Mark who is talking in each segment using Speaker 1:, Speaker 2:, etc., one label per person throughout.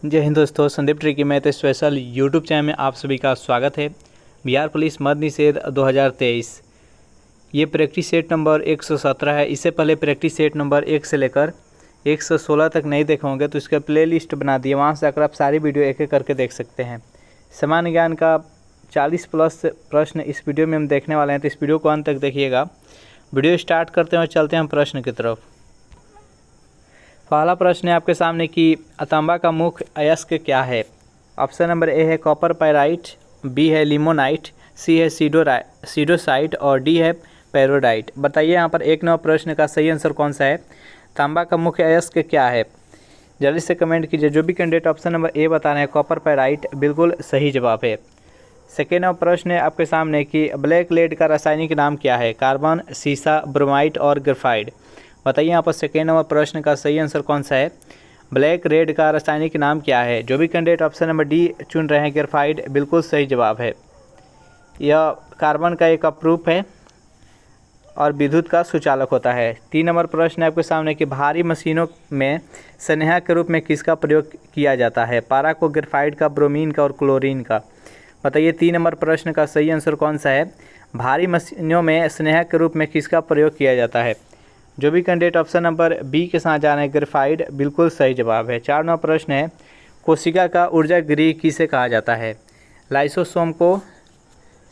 Speaker 1: जय हिंद दोस्तों, Sandeep tricky math special YouTube channel में आप सभी का स्वागत है। बिहार पुलिस मद निषेध 2023 ये प्रैक्टिस सेट नंबर 117 है। इससे पहले प्रैक्टिस सेट नंबर 1 से लेकर 116 तक नहीं देखे होंगे तो इसका प्लेलिस्ट बना दिए, वहाँ से आकर आप सारी वीडियो एक एक करके देख सकते हैं। सामान्य ज्ञान का 40 प्लस प्रश्न इस वीडियो में हम देखने वाले हैं, तो इस वीडियो को अंत तक देखिएगा। वीडियो स्टार्ट करते हैं और चलते हैं हम प्रश्न की तरफ। पहला प्रश्न है आपके सामने कि तांबा का मुख्य अयस्क क्या है। ऑप्शन नंबर ए है कॉपर पाइराइट, बी है लिमोनाइट, सी है सीडोसाइट और डी है पेरोडाइट। बताइए यहाँ पर 1 नंबर प्रश्न का सही आंसर कौन सा है। तांबा का मुख्य अयस्क क्या है, जल्दी से कमेंट कीजिए। जो भी कैंडिडेट ऑप्शन नंबर ए बता रहे हैं कॉपर पाइराइट, बिल्कुल सही जवाब है। सेकेंड नंबर प्रश्न है आपके सामने कि ब्लैक लेड का रासायनिक नाम क्या है। कार्बन, सीसा, ब्रोमाइट और ग्रेफाइट। बताइए यहाँ पर सेकेंड नंबर प्रश्न का सही आंसर कौन सा है। ब्लैक रेड का रासायनिक नाम क्या है। जो भी कैंडिडेट ऑप्शन नंबर डी चुन रहे हैं ग्रेफाइट, बिल्कुल सही जवाब है। यह कार्बन का एक अप्रूप है और विद्युत का सुचालक होता है। 3 नंबर प्रश्न है आपके सामने कि भारी मशीनों में स्नेहा के रूप में किसका प्रयोग किया जाता है। पारा को, ग्रेफाइट का, ब्रोमीन का और क्लोरीन का। बताइए 3 नंबर प्रश्न का सही आंसर कौन सा है। भारी मशीनों में स्नेहा के रूप में किसका प्रयोग किया जाता है। जो भी कैंडिडेट ऑप्शन नंबर बी के साथ जा रहे हैं ग्रेफाइट, बिल्कुल सही जवाब है। 4 नंबर प्रश्न है कोशिका का ऊर्जा गृह किसे कहा जाता है। लाइसोसोम को,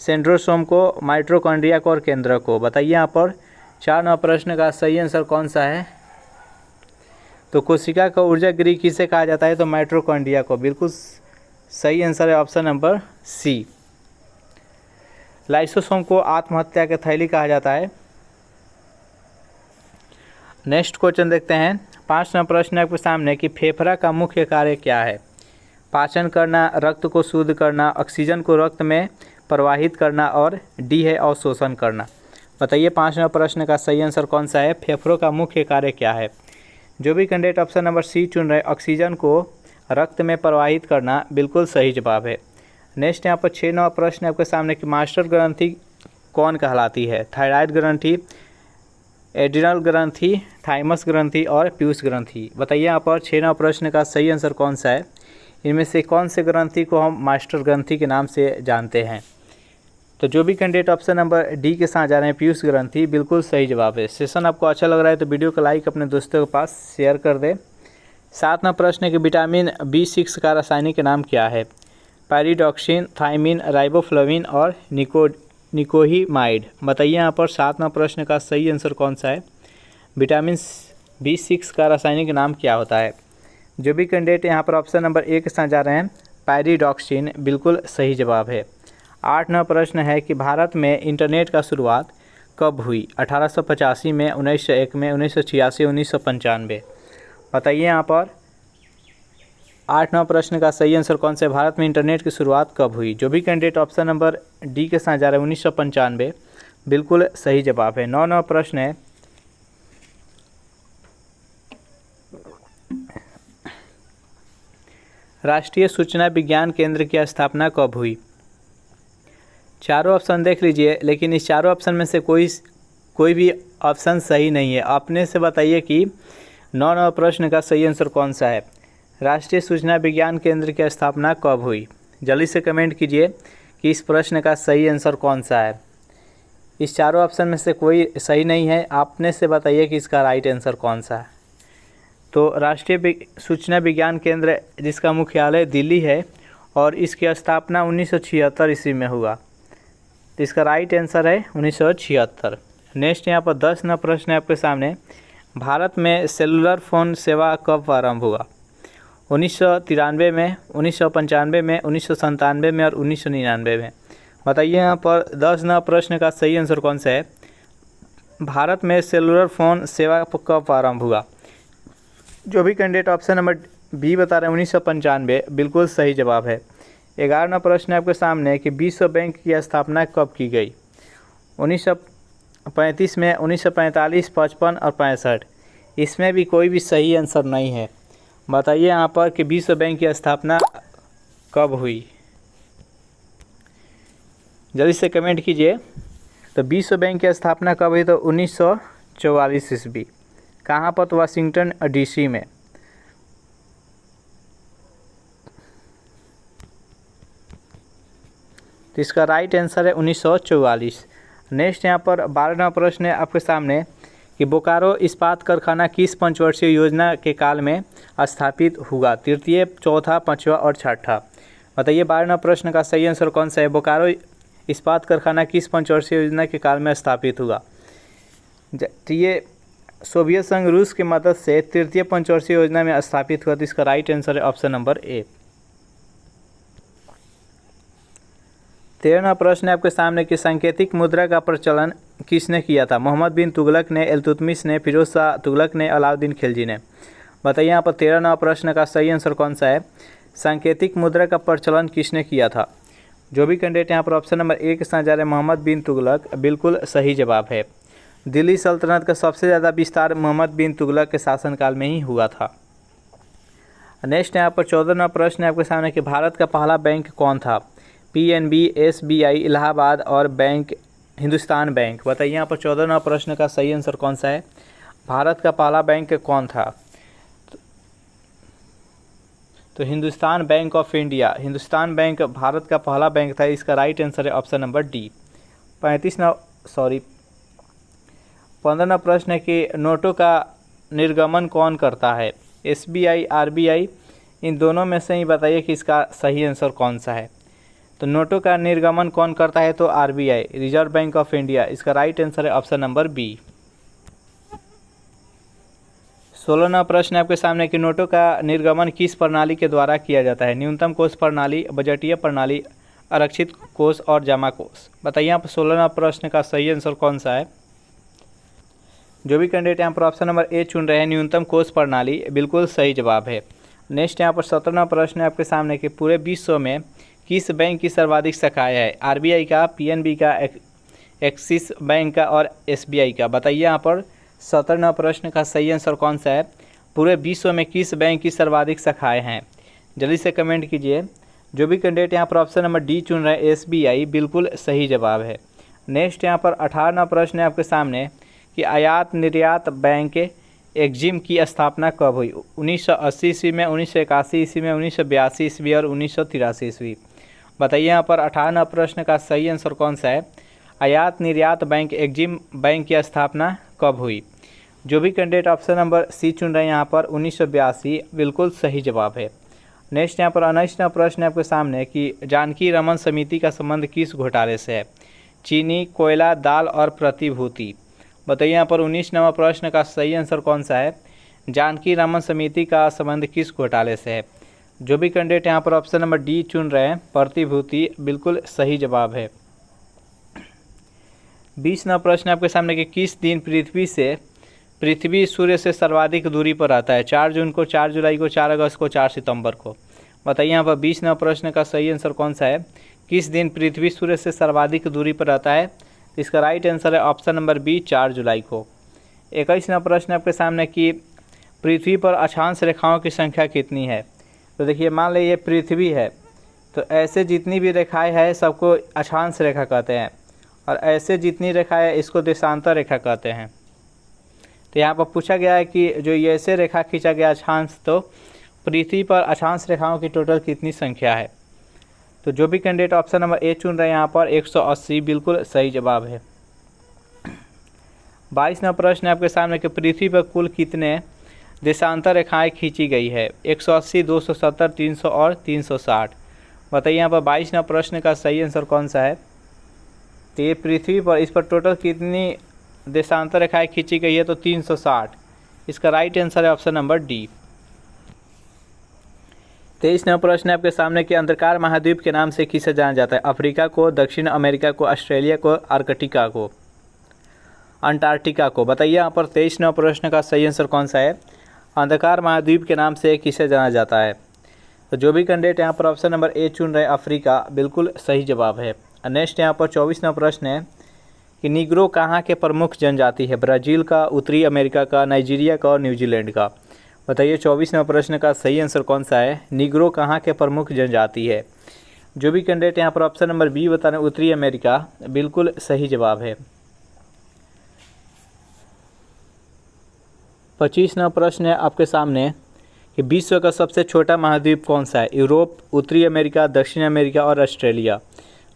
Speaker 1: सेंट्रोसोम को, माइटोकॉन्ड्रिया को और केंद्रक को। बताइए यहाँ पर 4 नंबर प्रश्न का सही आंसर कौन सा है। तो कोशिका का ऊर्जा गृह किसे कहा जाता है, तो माइटोकॉन्ड्रिया को, बिल्कुल सही आंसर है ऑप्शन नंबर सी। लाइसोसोम को आत्महत्या की थैली कहा जाता है। नेक्स्ट क्वेश्चन देखते हैं। 5 नंबर प्रश्न आपके सामने कि फेफड़ा का मुख्य कार्य क्या है। पाचन करना, रक्त को शुद्ध करना, ऑक्सीजन को रक्त में प्रवाहित करना और डी है अवशोषण करना। बताइए 5 नंबर प्रश्न का सही आंसर कौन सा है। फेफड़ों का मुख्य कार्य क्या है। जो भी कैंडिडेट ऑप्शन नंबर सी चुन रहे ऑक्सीजन को रक्त में प्रवाहित करना, बिल्कुल सही जवाब है। नेक्स्ट यहाँ पर 6 नंबर प्रश्न आपके सामने कि मास्टर ग्रंथि कौन कहलाती है। थायराइड ग्रंथि, एड्रिनल ग्रंथि, थाइमस ग्रंथि और पीयूष ग्रंथि। बताइए यहाँ पर 6 नंबर प्रश्न का सही आंसर कौन सा है। इनमें से कौन से ग्रंथि को हम मास्टर ग्रंथि के नाम से जानते हैं। तो जो भी कैंडिडेट ऑप्शन नंबर डी के साथ जा रहे हैं पीयूष ग्रंथि, बिल्कुल सही जवाब है। सेशन आपको अच्छा लग रहा है तो वीडियो को लाइक अपने दोस्तों के पास शेयर कर दे। 7 नंबर प्रश्न है कि विटामिन B6 का रासायनिक नाम क्या है। पैरिडॉक्सिन, थायमिन, राइबोफ्लाविन और निकोहीमाइड। बताइए यहाँ पर 7 नंबर प्रश्न का सही आंसर कौन सा है। विटामिन B6 का रासायनिक नाम क्या होता है। जो भी कैंडिडेट यहाँ पर ऑप्शन नंबर ए के साथ जा रहे हैं पैरिडॉक्सिन, बिल्कुल सही जवाब है। 8 नंबर प्रश्न है कि भारत में इंटरनेट का शुरुआत कब हुई। 1885 में, 1901 में, 1986, 1995। बताइए यहाँ पर 8 नंबर प्रश्न का सही आंसर कौन सा है। भारत में इंटरनेट की शुरुआत कब हुई। जो भी कैंडिडेट ऑप्शन नंबर डी के साथ जा रहे हैं 1995, बिल्कुल सही जवाब है। 9 नंबर प्रश्न है राष्ट्रीय सूचना विज्ञान केंद्र की स्थापना कब हुई। चारों ऑप्शन देख लीजिए, लेकिन इस चारों ऑप्शन में से कोई भी ऑप्शन सही नहीं है। अपने से बताइए कि 9 नंबर प्रश्न का सही आंसर कौन सा है। राष्ट्रीय सूचना विज्ञान केंद्र की स्थापना कब हुई। जल्दी से कमेंट कीजिए कि इस प्रश्न का सही आंसर कौन सा है। इस चारों ऑप्शन में से कोई सही नहीं है, आपने से बताइए कि इसका राइट आंसर कौन सा है। तो राष्ट्रीय सूचना विज्ञान केंद्र जिसका मुख्यालय दिल्ली है और इसकी स्थापना 1976 ईस्वी में हुआ, तो इसका राइट आंसर है 1976। नेक्स्ट यहाँ पर 10 नंबर प्रश्न है आपके सामने। भारत में सेलुलर फ़ोन सेवा कब आरंभ हुआ। 1993 में, 1995 में, 1997 में और 1999 में। बताइए यहाँ पर 10 नंबर प्रश्न का सही आंसर कौन सा है। भारत में सेलुलर फ़ोन सेवा कब आरंभ हुआ। जो भी कैंडिडेट ऑप्शन नंबर बी बता रहे हैं 1995, बिल्कुल सही जवाब है। 11 नंबर प्रश्न है आपके सामने कि विश्व बैंक की स्थापना कब की गई। 1935 में, 1945, 55 और 65। इसमें भी कोई भी सही आंसर नहीं है। बताइए यहाँ पर कि विश्व बैंक की स्थापना कब हुई। जल्दी से कमेंट कीजिए। तो विश्व बैंक की स्थापना कब हुई, तो 1944 ईस्वी। कहाँ पर, तो वाशिंगटन DC में। तो इसका राइट आंसर है 1944। नेक्स्ट यहाँ पर 12वां प्रश्न है आपके सामने कि बोकारो इस्पात कारखाना किस पंचवर्षीय योजना के काल में स्थापित हुआ? तृतीय, चौथा, पाँचवा और छठा। बताइए 12वां प्रश्न का सही आंसर कौन सा है? बोकारो इस्पात कारखाना किस पंचवर्षीय योजना के काल में स्थापित हुआ? तो ये सोवियत संघ रूस की मदद से तृतीय पंचवर्षीय योजना में स्थापित हुआ। तो इसका राइट आंसर है ऑप्शन नंबर ए। 13वां प्रश्न है आपके सामने कि सांकेतिक मुद्रा का प्रचलन किसने किया था? मोहम्मद बिन तुगलक ने, इल्तुतमिश ने, फिरोज शाह तुगलक ने, अलाउद्दीन खिलजी ने। बताइए यहाँ पर 13वां प्रश्न का सही आंसर कौन सा है? सांकेतिक मुद्रा का प्रचलन किसने किया था? जो भी कैंडिडेट यहाँ पर ऑप्शन नंबर ए के साथ जा रहे हैं मोहम्मद बिन तुगलक, बिल्कुल सही जवाब है। दिल्ली सल्तनत का सबसे ज़्यादा विस्तार मोहम्मद बिन तुगलक के शासनकाल में ही हुआ था। नेक्स्ट यहाँ पर 14वां प्रश्न है आपके सामने कि भारत का पहला बैंक कौन था? PNB, SBI, इलाहाबाद और बैंक हिंदुस्तान बैंक। बताइए यहाँ पर 14वां प्रश्न का सही आंसर कौन सा है? भारत का पहला बैंक कौन था? तो Hindustan bank of India, Hindustan bank Bharat का पहला बैंक था। इसका राइट आंसर है ऑप्शन नंबर डी। 15वां प्रश्न है कि नोटों का निर्गमन कौन करता है? SBI, RBI, इन दोनों में से ही बताइए कि इसका सही आंसर कौन सा है। तो नोटों का निर्गमन कौन करता है? तो RBI, reserve bank of India. इसका राइट आंसर है ऑप्शन नंबर बी। 16वां प्रश्न आपके सामने कि नोटों का निर्गमन किस प्रणाली के द्वारा किया जाता है? न्यूनतम कोष प्रणाली, बजटीय प्रणाली, आरक्षित कोष और जमा कोष। बताइए यहाँ पर 16वां प्रश्न का सही आंसर कौन सा है? जो भी कैंडिडेट यहाँ पर ऑप्शन नंबर ए चुन रहे हैं न्यूनतम कोष प्रणाली, बिल्कुल सही जवाब है। नेक्स्ट यहाँ पर 17वां प्रश्न है आपके सामने कि पूरे विश्व में किस बैंक की सर्वाधिक शाखाएं है? RBI का, PNB का, एक्सिस बैंक का और SBI का। बताइए यहाँ पर 17वां प्रश्न का सही आंसर कौन सा है? पूरे विश्व में किस बैंक की सर्वाधिक शाखाएं हैं? जल्दी से कमेंट कीजिए। जो भी कैंडिडेट यहाँ पर ऑप्शन नंबर डी चुन रहे हैं SBI, बिल्कुल सही जवाब है। नेक्स्ट यहाँ पर 18वां प्रश्न है आपके सामने कि आयात निर्यात बैंक एक्जिम की स्थापना कब हुई? 1980 ईस्वी में, 1981 ईस्वी में, 1982 ईस्वी और 1983 ईस्वी। बताइए यहाँ पर 18वां प्रश्न का सही आंसर कौन सा है? आयात निर्यात बैंक एक्जिम बैंक की स्थापना कब हुई? जो भी कैंडिडेट ऑप्शन नंबर सी चुन रहे हैं यहाँ पर 1982, बिल्कुल सही जवाब है। नेक्स्ट यहाँ पर 19वां प्रश्न है आपके सामने कि जानकी रमन समिति का संबंध किस घोटाले से है? चीनी, कोयला, दाल और प्रतिभूति। बताइए यहाँ पर 19वां प्रश्न का सही आंसर कौन सा है? जानकी रमन समिति का संबंध किस घोटाले से है? जो भी कैंडिडेट यहाँ पर ऑप्शन नंबर डी चुन रहे हैं प्रतिभूति, बिल्कुल सही जवाब है। 20वां प्रश्न आपके सामने कि किस दिन पृथ्वी सूर्य से सर्वाधिक दूरी पर रहता है? 4 जून को, 4 जुलाई को, 4 अगस्त को, 4 सितंबर को। बताइए यहाँ पर 20वां प्रश्न का सही आंसर कौन सा है? किस दिन पृथ्वी सूर्य से सर्वाधिक दूरी पर रहता है? इसका राइट आंसर है ऑप्शन नंबर बी, 4 जुलाई को। 21वां प्रश्न आपके सामने कि पृथ्वी पर अक्षांश रेखाओं की संख्या कितनी है? तो देखिए मान लीजिए ये पृथ्वी है, तो ऐसे जितनी भी रेखाएं हैं सबको अक्षांश रेखा कहते हैं, और ऐसे जितनी रेखाएं है इसको देशांतर रेखा कहते हैं। तो यहाँ पर पूछा गया है कि जो ये ऐसे रेखा खींचा गया अक्षांश, तो पृथ्वी पर अक्षांश रेखाओं की टोटल कितनी संख्या है? तो जो भी कैंडिडेट ऑप्शन नंबर ए चुन रहे हैं यहाँ पर 180, बिल्कुल सही जवाब है। 22वां प्रश्न है आपके सामने कि पृथ्वी पर कुल कितने देशांतर रेखाएं खींची गई है? 180, 270, 300 और 360। बताइए यहाँ पर 22वां प्रश्न का सही आंसर कौन सा है? तो ये पृथ्वी पर इस पर टोटल कितनी देशांतर रेखाएं खींची गई है? तो 360। इसका राइट आंसर है ऑप्शन नंबर डी। 23वां प्रश्न है आपके सामने कि अंधकार महाद्वीप के नाम से किसे जाना जाता है? अफ्रीका को, दक्षिण अमेरिका को, ऑस्ट्रेलिया को, आर्कटिका को, अंटार्कटिका को। बताइए यहाँ पर 23वां प्रश्न का सही आंसर कौन सा है? अंधकार महाद्वीप के नाम से किसे जाना जाता है? तो जो भी कैंडिडेट यहाँ पर ऑप्शन नंबर ए चुन रहे हैं अफ्रीका, बिल्कुल सही जवाब है। नेक्स्ट यहाँ पर 24वां प्रश्न है कि निग्रो कहाँ के प्रमुख जनजाति है? ब्राज़ील का, उत्तरी अमेरिका का, नाइजीरिया का और न्यूजीलैंड का। बताइए 24वां प्रश्न का सही आंसर कौन सा है? निग्रो कहाँ के प्रमुख जनजाति है? जो भी कैंडिडेट यहाँ पर ऑप्शन नंबर बी बता रहे हैं उत्तरी अमेरिका, बिल्कुल सही जवाब है। 25वां प्रश्न है आपके सामने कि विश्व का सबसे छोटा महाद्वीप कौन सा है? यूरोप, उत्तरी अमेरिका, दक्षिण अमेरिका और ऑस्ट्रेलिया।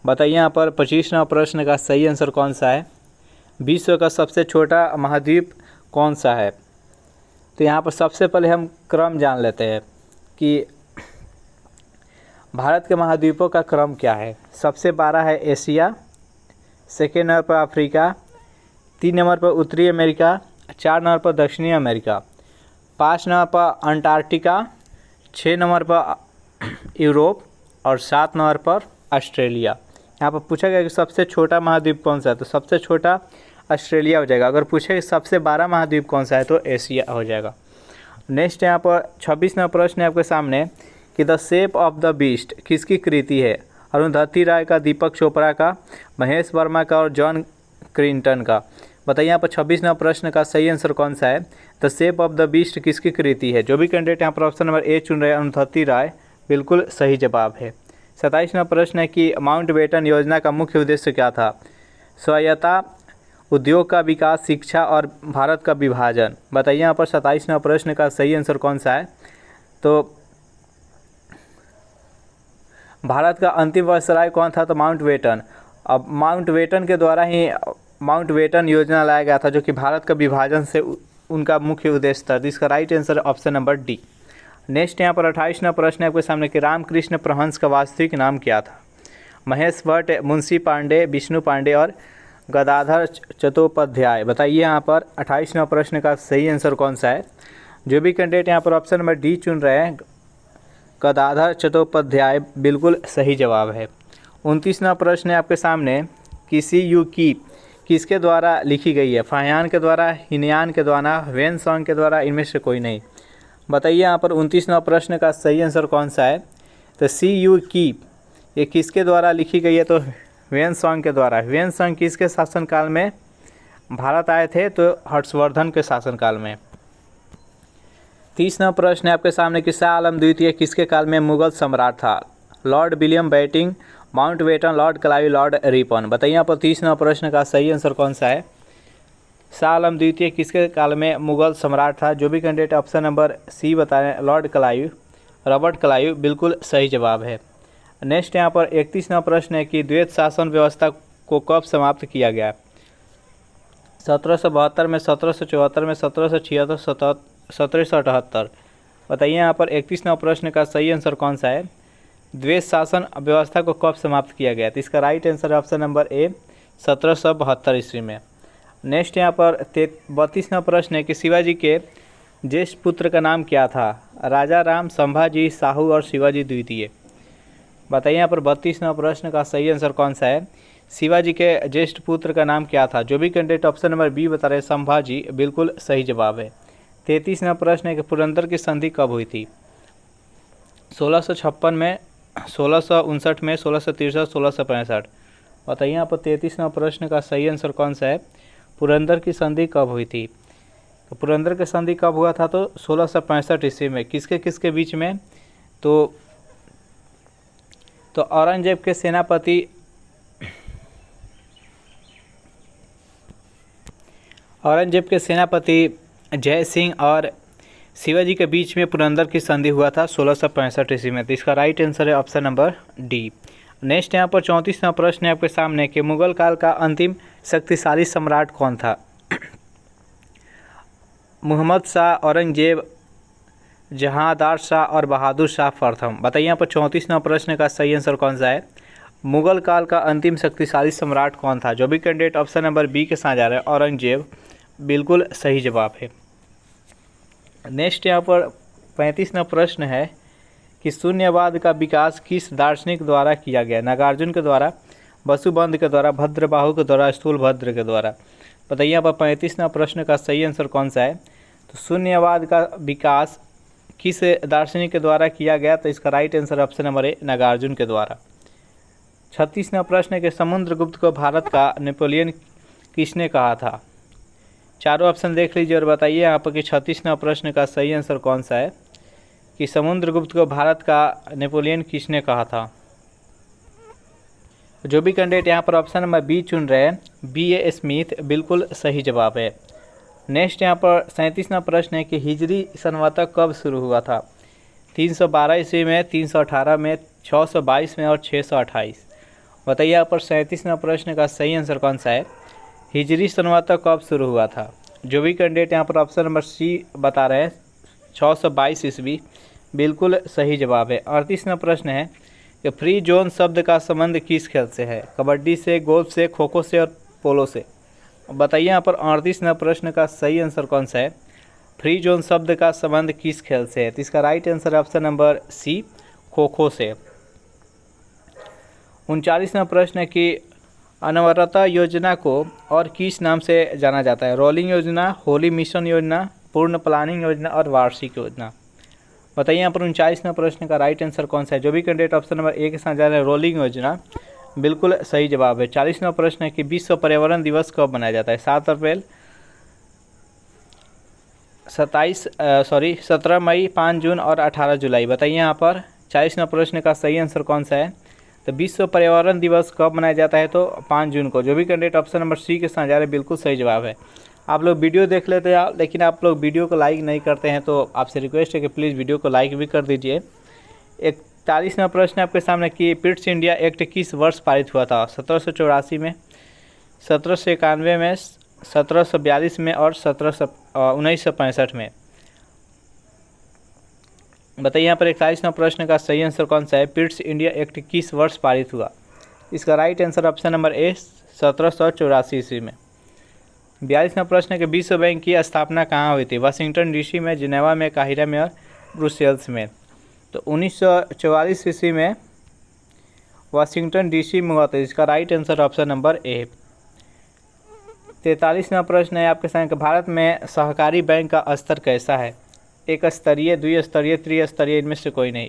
Speaker 1: बताइए यहाँ पर 25वां प्रश्न का सही आंसर कौन सा है। विश्व का सबसे छोटा महाद्वीप कौन सा है। तो यहाँ पर सबसे पहले हम क्रम जान लेते हैं कि भारत के महाद्वीपों का क्रम क्या है। सबसे 12 है एशिया, सेकेंड नंबर पर अफ्रीका, 3 नंबर पर उत्तरी अमेरिका, 4 नंबर पर दक्षिणी अमेरिका, 5 नंबर पर अंटार्कटिका, 6 नंबर पर यूरोप और 7 नंबर पर ऑस्ट्रेलिया। यहाँ पर पूछा गया कि सबसे छोटा महाद्वीप कौन सा है, तो सबसे छोटा ऑस्ट्रेलिया हो जाएगा। अगर पूछे कि सबसे 12 महाद्वीप कौन सा है तो एशिया हो जाएगा। नेक्स्ट यहाँ पर 26वां प्रश्न है आपके सामने कि the shape of the beast किसकी कृति है। अरुंधति राय का, दीपक चोपड़ा का, महेश वर्मा का और जॉन क्रिंटन का। बताइए यहाँ पर 26वां प्रश्न का सही आंसर कौन सा है। The shape of the beast किसकी कृति है। जो भी कैंडिडेट यहाँ पर ऑप्शन नंबर ए चुन रहे हैं अरुंधति राय, बिल्कुल सही जवाब है। 27वां प्रश्न है कि माउंटबेटन योजना का मुख्य उद्देश्य क्या था। स्वायत्ता, उद्योग का विकास, शिक्षा और भारत का विभाजन। बताइए यहाँ पर 27वां प्रश्न का सही आंसर कौन सा है। तो भारत का अंतिम वायसराय कौन था, तो माउंटबेटन। अब माउंटबेटन के द्वारा ही माउंटबेटन योजना लाया गया था जो कि भारत का विभाजन से उनका मुख्य उद्देश्य था। इसका right answer option number D. Next यहाँ पर 28वां प्रश्न है आपके सामने कि रामकृष्ण परमहंस का वास्तविक नाम क्या था। महेश भट्ट, मुंशी पांडे, विष्णु पांडे और गदाधर चट्टोपाध्याय। बताइए यहाँ पर 28वां प्रश्न का सही आंसर कौन सा है। जो भी कैंडिडेट यहाँ पर ऑप्शन नंबर डी चुन रहे हैं गदाधर चट्टोपाध्याय, बिल्कुल सही जवाब है। 29वां प्रश्न है आपके सामने किसी यू की किसके द्वारा लिखी गई है। फाहियान के द्वारा, हिनयान के द्वारा, वेनसॉन्ग के द्वारा, इनमें से कोई नहीं। बताइए यहाँ पर 29वां प्रश्न का सही आंसर कौन सा है। तो सी यू की ये किसके द्वारा लिखी गई है, तो वेनसॉन्ग के द्वारा। वेनसॉन्ग किसके शासनकाल में भारत आए थे, तो हर्षवर्धन के शासनकाल में। 30वां प्रश्न है आपके सामने कि शाह आलम द्वितीय किसके काल में मुगल सम्राट था। Lord William Bentinck, Mountbatten, Lord Clive, Lord Ripon. बताइए यहाँ पर 30वां प्रश्न का सही आंसर कौन सा है। शाह आलम द्वितीय किसके काल में मुगल सम्राट था। जो भी कैंडिडेट ऑप्शन नंबर सी बता रहे हैं लॉर्ड क्लाइव, रॉबर्ट क्लाइव, बिल्कुल सही जवाब है। नेक्स्ट यहाँ पर 31वां प्रश्न है कि द्वैत शासन व्यवस्था को कब समाप्त किया गया। 1772 में, 1774 में, 1776, 1778। बताइए यहाँ पर 31वां प्रश्न का सही आंसर कौन सा है। द्वैत शासन व्यवस्था को कब समाप्त किया गया। तो इसका राइट आंसर ऑप्शन नंबर ए 1772 ईस्वी में। नेक्स्ट यहाँ पर 32वां प्रश्न है कि शिवाजी के ज्येष्ठ पुत्र का नाम क्या था। राजा राम, संभाजी, शाहू और शिवाजी द्वितीय। बताइए यहाँ पर 32वां प्रश्न का सही आंसर कौन सा है। शिवाजी के ज्येष्ठ पुत्र का नाम क्या था। जो भी कैंडिडेट ऑप्शन नंबर बी बता रहे हैं संभाजी, बिल्कुल सही जवाब है। 33वां प्रश्न है कि पुरंदर की संधि कब हुई थी। 1656 में, 1659 में, 1663, 1665। बताइए यहाँ पर 33वां प्रश्न का सही आंसर कौन सा है। पुरंदर की संधि कब हुई थी। तो पुरंदर की संधि कब हुआ था, तो 1665 ईस्वी में। किसके किसके बीच में, तो औरंगजेब के सेनापति जय सिंह और शिवाजी के बीच में पुरंदर की संधि हुआ था 1665 ईस्वी में। तो इसका राइट आंसर है ऑप्शन नंबर डी। नेक्स्ट यहाँ पर 34वां प्रश्न है आपके सामने कि मुगल काल का अंतिम शक्तिशाली सम्राट कौन था। मोहम्मद शाह, औरंगजेब, जहांदार शाह और बहादुर शाह प्रथम। बताइए यहाँ पर 34वां प्रश्न का सही आंसर कौन सा है। मुगल काल का अंतिम शक्तिशाली सम्राट कौन था। जो भी कैंडिडेट ऑप्शन नंबर बी के साथ जा रहे हैं औरंगजेब, बिल्कुल सही जवाब है। नेक्स्ट यहाँ पर 35वां प्रश्न है कि शून्यवाद का विकास किस दार्शनिक द्वारा किया गया। नागार्जुन के द्वारा, वसुबंध के द्वारा, भद्रबाहु के द्वारा, स्थूलभद्र के द्वारा। बताइए यहाँ पर 35वां प्रश्न का सही आंसर कौन सा है। तो शून्यवाद का विकास किस दार्शनिक के द्वारा किया गया। तो इसका right answer option number A Nagarjuna के द्वारा। 36वां प्रश्न है कि समुद्रगुप्त को भारत का नेपोलियन किसने कहा था। चारों ऑप्शन देख लीजिए और बताइए यहाँ पर कि 36वां प्रश्न का सही आंसर कौन सा है कि समुद्रगुप्त को भारत का नेपोलियन किसने कहा था। जो भी कैंडिडेट यहाँ पर ऑप्शन नंबर बी चुन रहे हैं B.A. स्मिथ, बिल्कुल सही जवाब है। नेक्स्ट यहाँ पर 37वां प्रश्न है कि हिजरी संवत कब शुरू हुआ था। 312 ईस्वी में, 318 में, 622 में और 628। बताइए यहाँ पर 37वां प्रश्न का सही आंसर कौन सा है। हिजरी संवत कब शुरू हुआ था। जो भी कैंडिडेट यहाँ पर ऑप्शन नंबर सी बता रहे हैं 622 ईस्वी बिल्कुल सही जवाब है। 38वां प्रश्न है कि फ्री जोन शब्द का संबंध किस खेल से है। कबड्डी से, गोल्फ से, खो खो से और पोलो से। बताइए यहाँ पर 38वां प्रश्न का सही आंसर कौन सा है। फ्री जोन शब्द का संबंध किस खेल से है। तो इसका राइट आंसर है option number C, kho kho से। 39वां प्रश्न है कि अनवरता योजना को और किस नाम से जाना जाता है। रोलिंग योजना, होली मिशन योजना, पूर्ण प्लानिंग योजना और वार्षिक योजना। बताइए यहाँ पर 39वां प्रश्न का राइट आंसर कौन सा है। जो भी कैंडिडेट ऑप्शन नंबर ए के साथ जा रहे हैं रोलिंग योजना बिल्कुल सही जवाब है। 40वां प्रश्न है कि विश्व पर्यावरण दिवस कब मनाया जाता है। 7 अप्रैल, 17 मई, 5 जून और 18 जुलाई। बताइए यहाँ पर 40वां प्रश्न का सही आंसर कौन सा है। तो विश्व पर्यावरण दिवस कब मनाया जाता है, तो 5 जून को। जो भी कैंडिडेट ऑप्शन नंबर सी के साथ जा रहे हैं बिल्कुल सही जवाब है। आप लोग वीडियो देख लेते हैं लेकिन आप लोग वीडियो को लाइक नहीं करते हैं, तो आपसे रिक्वेस्ट है कि प्लीज़ वीडियो को लाइक भी कर दीजिए। 41वां प्रश्न आपके सामने कि पिट्स इंडिया एक्ट किस वर्ष पारित हुआ था। 1784 में, 1791 में, 1742 में और 1965 में। बताइए यहाँ पर 41वां प्रश्न का सही आंसर कौन सा है। पिट्स इंडिया एक्ट किस वर्ष पारित हुआ। इसका राइट आंसर ऑप्शन नंबर ए 1784 ईस्वी में। 42वां प्रश्न के विश्व बैंक की स्थापना कहाँ हुई थी। वाशिंगटन डीसी में, जिनेवा में, काहिरा में और ब्रुसेल्स में। तो 1944 ईस्वी में वाशिंगटन डीसी में हुआ था। इसका right answer option number A. 43वां प्रश्न है आपके सामने, भारत में सहकारी बैंक का स्तर कैसा है। एक स्तरीय, द्विस्तरीय, त्रिस्तरीय, इनमें से कोई नहीं।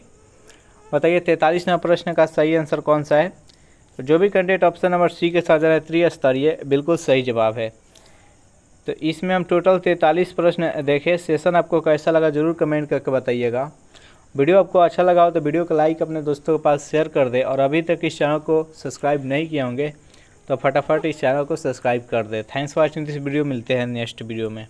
Speaker 1: बताइए 43वां प्रश्न का सही आंसर कौन सा है। तो जो भी कैंडिडेट ऑप्शन नंबर सी के साथ जा रहा है त्रिस्तरीय बिल्कुल सही जवाब है। तो इसमें हम टोटल 43 प्रश्न देखे। सेशन आपको कैसा लगा जरूर कमेंट करके बताइएगा। वीडियो आपको अच्छा लगा हो तो वीडियो को लाइक अपने दोस्तों के पास शेयर कर दे, और अभी तक इस चैनल को सब्सक्राइब नहीं किए होंगे तो फटाफट इस चैनल को सब्सक्राइब कर दे। Thanks for watching this video. मिलते हैं नेक्स्ट वीडियो में।